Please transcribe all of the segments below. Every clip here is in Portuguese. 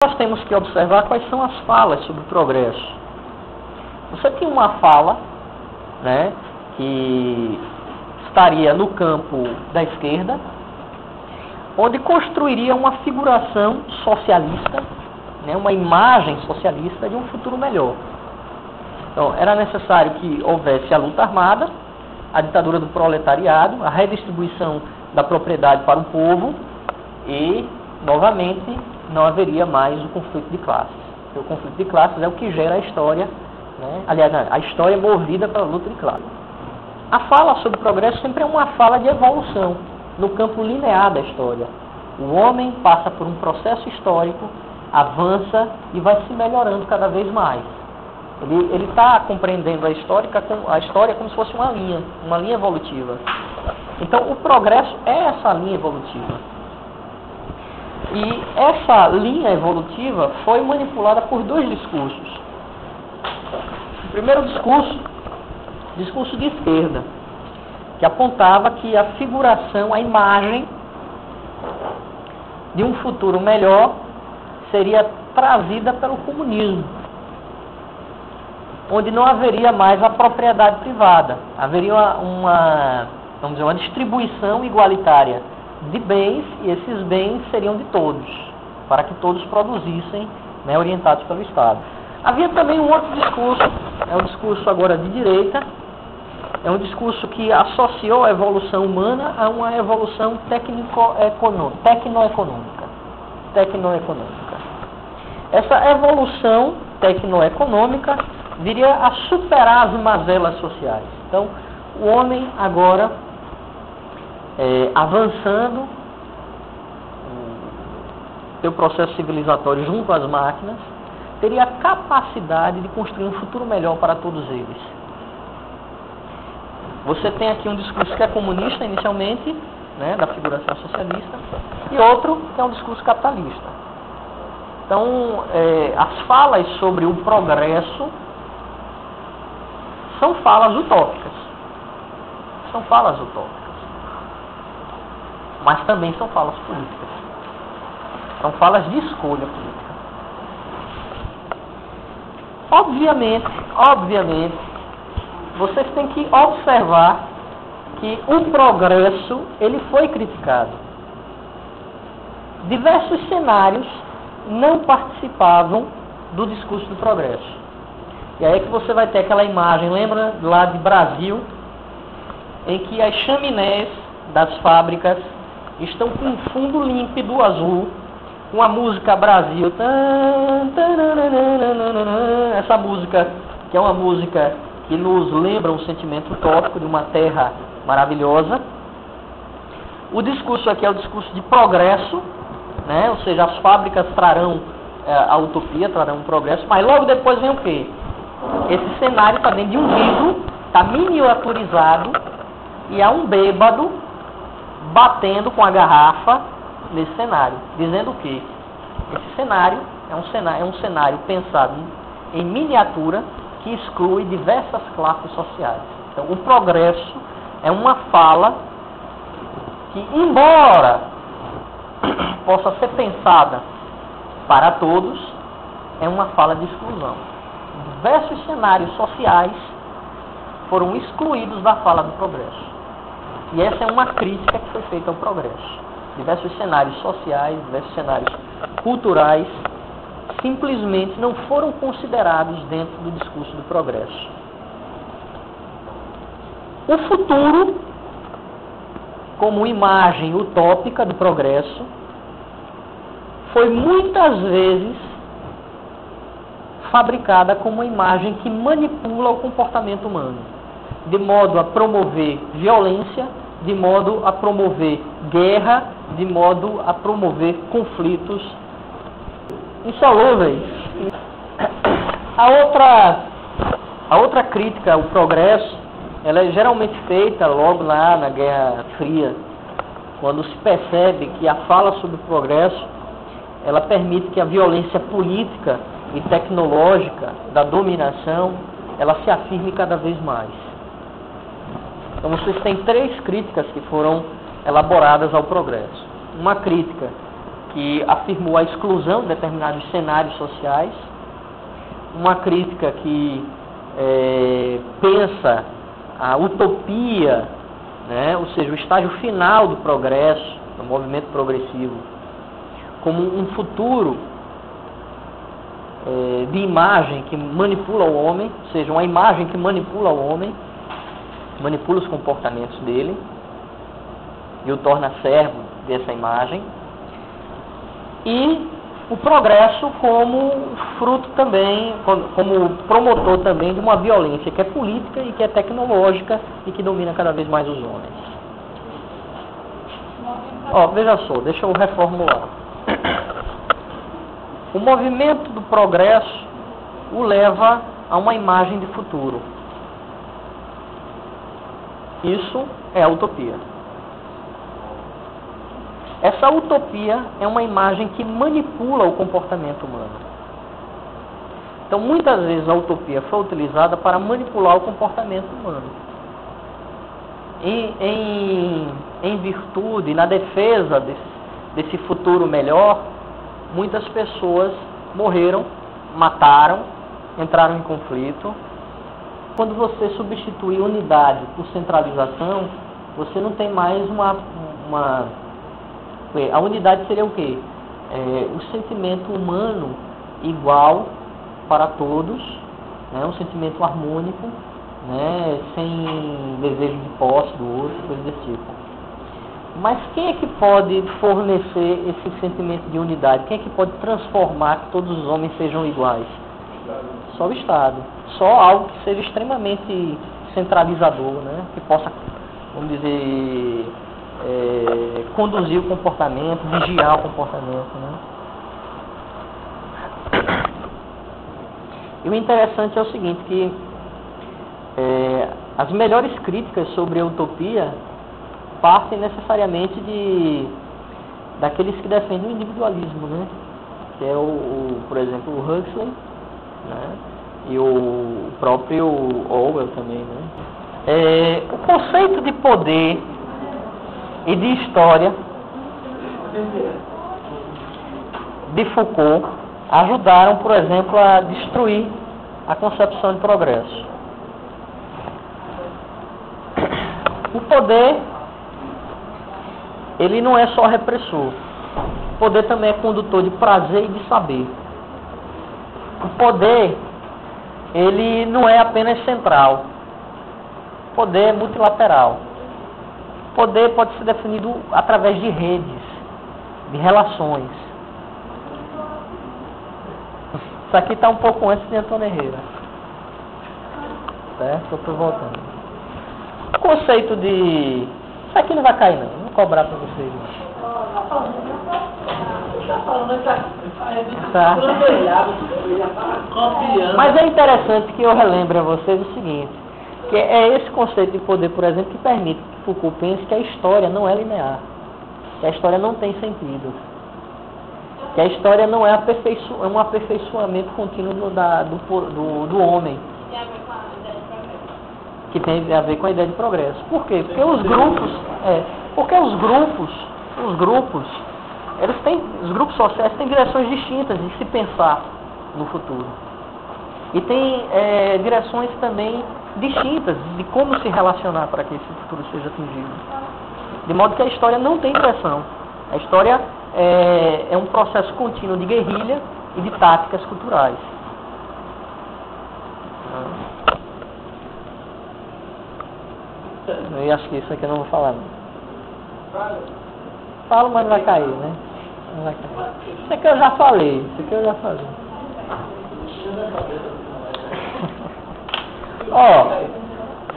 Nós temos que observar quais são as falas sobre o progresso. Você tem uma fala, né, que estaria no campo da esquerda, onde construiria uma figuração socialista, né, uma imagem socialista de um futuro melhor. Então, era necessário que houvesse a luta armada, a ditadura do proletariado, a redistribuição da propriedade para o povo e, novamente, não haveria mais o conflito de classes. Porque o conflito de classes é o que gera a história, né? Aliás, a história é movida pela luta de classes. A fala sobre o progresso sempre é uma fala de evolução, no campo linear da história. O homem passa por um processo histórico, avança e vai se melhorando cada vez mais. Ele está compreendendo a história como se fosse uma linha evolutiva. Então, o progresso é essa linha evolutiva. E essa linha evolutiva foi manipulada por dois discursos. O primeiro discurso de esquerda, que apontava que a figuração, a imagem de um futuro melhor seria trazida pelo comunismo, onde não haveria mais a propriedade privada, haveria uma distribuição igualitária de bens, e esses bens seriam de todos, para que todos produzissem, né, orientados pelo Estado. Havia também um outro discurso, é um discurso agora de direita, é um discurso que associou a evolução humana a uma evolução tecnoeconômica. Essa evolução tecnoeconômica viria a superar as mazelas sociais. Então, o homem agora, avançando seu processo civilizatório junto às máquinas, teria a capacidade de construir um futuro melhor para todos eles. Você tem aqui um discurso que é comunista inicialmente, né, da figuração socialista, e outro que é um discurso capitalista. Então, as falas sobre o progresso são falas utópicas. Mas também são falas políticas. São falas de escolha política. Obviamente, vocês têm que observar que o progresso, ele foi criticado. Diversos cenários não participavam do discurso do progresso. E aí é que você vai ter aquela imagem, lembra lá de Brasil, em que as chaminés das fábricas estão com um fundo límpido azul, com a música Brasil. Essa música, que é uma música que nos lembra um sentimento utópico de uma terra maravilhosa. O discurso aqui é o discurso de progresso, né? Ou seja, as fábricas trarão a utopia, trarão o progresso, mas logo depois vem o quê? Esse cenário está dentro de um vidro, está miniaturizado, e há um bêbado batendo com a garrafa nesse cenário, dizendo o quê? Esse cenário é um cenário pensado em miniatura que exclui diversas classes sociais. Então, o progresso é uma fala que, embora possa ser pensada para todos, é uma fala de exclusão. Diversos cenários sociais foram excluídos da fala do progresso. E essa é uma crítica que foi feita ao progresso. Diversos cenários sociais, diversos cenários culturais, simplesmente não foram considerados dentro do discurso do progresso. O futuro, como imagem utópica do progresso, foi muitas vezes fabricada como uma imagem que manipula o comportamento humano, de modo a promover violência, de modo a promover guerra, de modo a promover conflitos insolúveis. A outra crítica ao progresso, ela é geralmente feita logo lá na Guerra Fria, quando se percebe que a fala sobre o progresso, ela permite que a violência política e tecnológica da dominação, ela se afirme cada vez mais. Então vocês têm três críticas que foram elaboradas ao progresso. Uma crítica que afirmou a exclusão de determinados cenários sociais, uma crítica que pensa a utopia, né, ou seja, o estágio final do progresso, do movimento progressivo, como um futuro de imagem que manipula o homem, ou seja, uma imagem que manipula o homem, manipula os comportamentos dele e o torna servo dessa imagem, e o progresso como fruto também, como promotor também de uma violência que é política e que é tecnológica e que domina cada vez mais os homens. Veja só, deixa eu reformular. O movimento do progresso o leva a uma imagem de futuro. Isso é a utopia. Essa utopia é uma imagem que manipula o comportamento humano. Então, muitas vezes a utopia foi utilizada para manipular o comportamento humano. Em virtude, na defesa desse futuro melhor, muitas pessoas morreram, mataram, entraram em conflito. Quando você substitui unidade por centralização, você não tem mais a unidade seria o quê? O sentimento humano igual para todos, né? Um sentimento harmônico, né? Sem desejo de posse do outro, coisa desse tipo. Mas quem é que pode fornecer esse sentimento de unidade? Quem é que pode transformar que todos os homens sejam iguais? Só o Estado. Só algo que seja extremamente centralizador, né? Que possa, vamos dizer, conduzir o comportamento, vigiar o comportamento, né? E o interessante é o seguinte, que as melhores críticas sobre a utopia partem necessariamente daqueles que defendem o individualismo, né? Que é por exemplo, o Huxley, né? E o próprio Orwell também, né? O conceito de poder e de história de Foucault ajudaram, por exemplo, a destruir a concepção de progresso. O poder, ele não é só repressor. O poder também é condutor de prazer e de saber. O poder, ele não é apenas central. O poder é multilateral. O poder pode ser definido através de redes, de relações. Isso aqui está um pouco antes de Antônio Herrera. Certo? Estou voltando. O conceito de... Isso aqui não vai cair não. Vou cobrar para vocês. Tá. Mas é interessante que eu relembre a vocês o seguinte, que é esse conceito de poder, por exemplo, que permite que Foucault pense que a história não é linear, que a história não tem sentido, que a história não é um aperfeiçoamento contínuo do homem, que tem a ver com a ideia de progresso. Por quê? Porque os grupos sociais têm direções distintas de se pensar no futuro. E tem direções também distintas de como se relacionar para que esse futuro seja atingido. De modo que a história não tem direção. A história é um processo contínuo de guerrilha e de táticas culturais. Eu acho que isso aqui eu não vou falar, não. Falo, mas não vai cair, né? Não vai cair. Isso aqui eu já falei.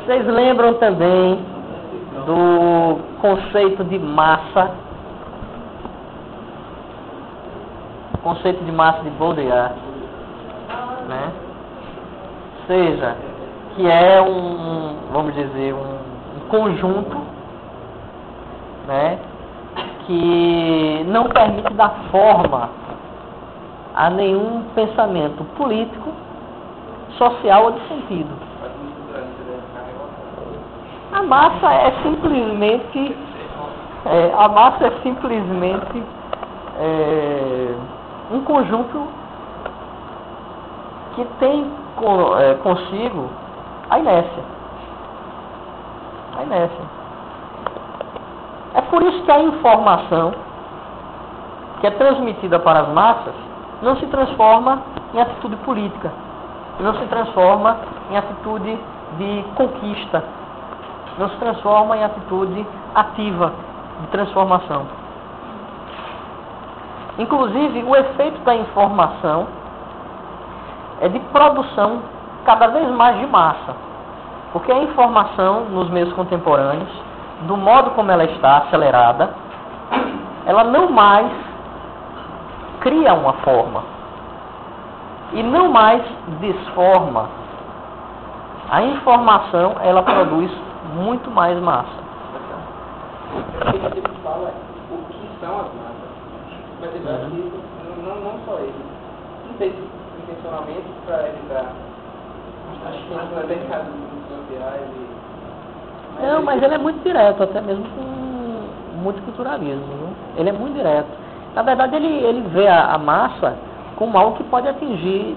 Vocês lembram também do conceito de massa? Conceito de massa de Baudrillard, né? Ou seja, que é vamos dizer, um conjunto, né, que não permite dar forma a nenhum pensamento político, social ou de sentido. A massa é simplesmente um conjunto que tem consigo a inércia. A inércia. É por isso que a informação que é transmitida para as massas não se transforma em atitude política, não se transforma em atitude de conquista, não se transforma em atitude ativa de transformação. Inclusive, o efeito da informação é de produção cada vez mais de massa, porque a informação nos meios contemporâneos, do modo como ela está acelerada, ela não mais cria uma forma e não mais desforma. A informação, ela produz muito mais massa. O que você fala é o que são as massas. Mas eu acho que isso, não só ele. Não fez intencionalmente para evitar as coisas no mercado sociais e... Não, mas ele é muito direto, até mesmo com multiculturalismo. Viu? Ele é muito direto. Na verdade, ele vê a massa como algo que pode atingir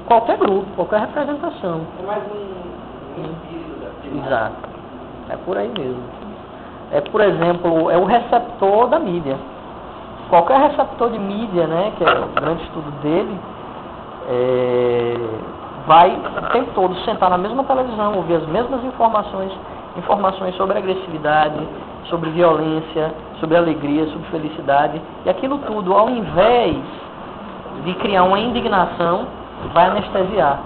qualquer grupo, qualquer representação. É mais um espírito da cidade. Exato. É por aí mesmo. É, por exemplo, é o receptor da mídia. Qualquer receptor de mídia, né, que é o grande estudo dele, vai o tempo todo sentar na mesma televisão, ouvir as mesmas informações sobre agressividade, sobre violência, sobre alegria, sobre felicidade. E aquilo tudo, ao invés de criar uma indignação, vai anestesiar.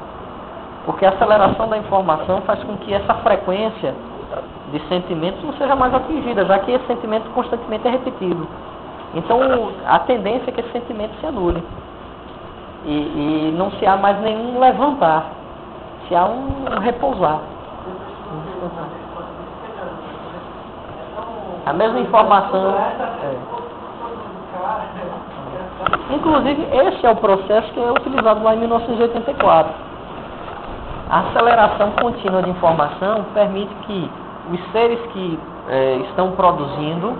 Porque a aceleração da informação faz com que essa frequência de sentimentos não seja mais atingida, já que esse sentimento constantemente é repetido. Então, a tendência é que esse sentimento se anule. E não se há mais nenhum levantar, se há um repousar. A mesma informação. Inclusive, esse é o processo que é utilizado lá em 1984. A aceleração contínua de informação permite que os seres que estão produzindo,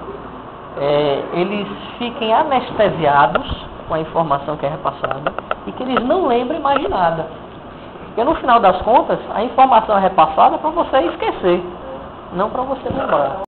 eles fiquem anestesiados com a informação que é repassada e que eles não lembrem mais de nada. Porque no final das contas, a informação é repassada para você esquecer, não para você lembrar.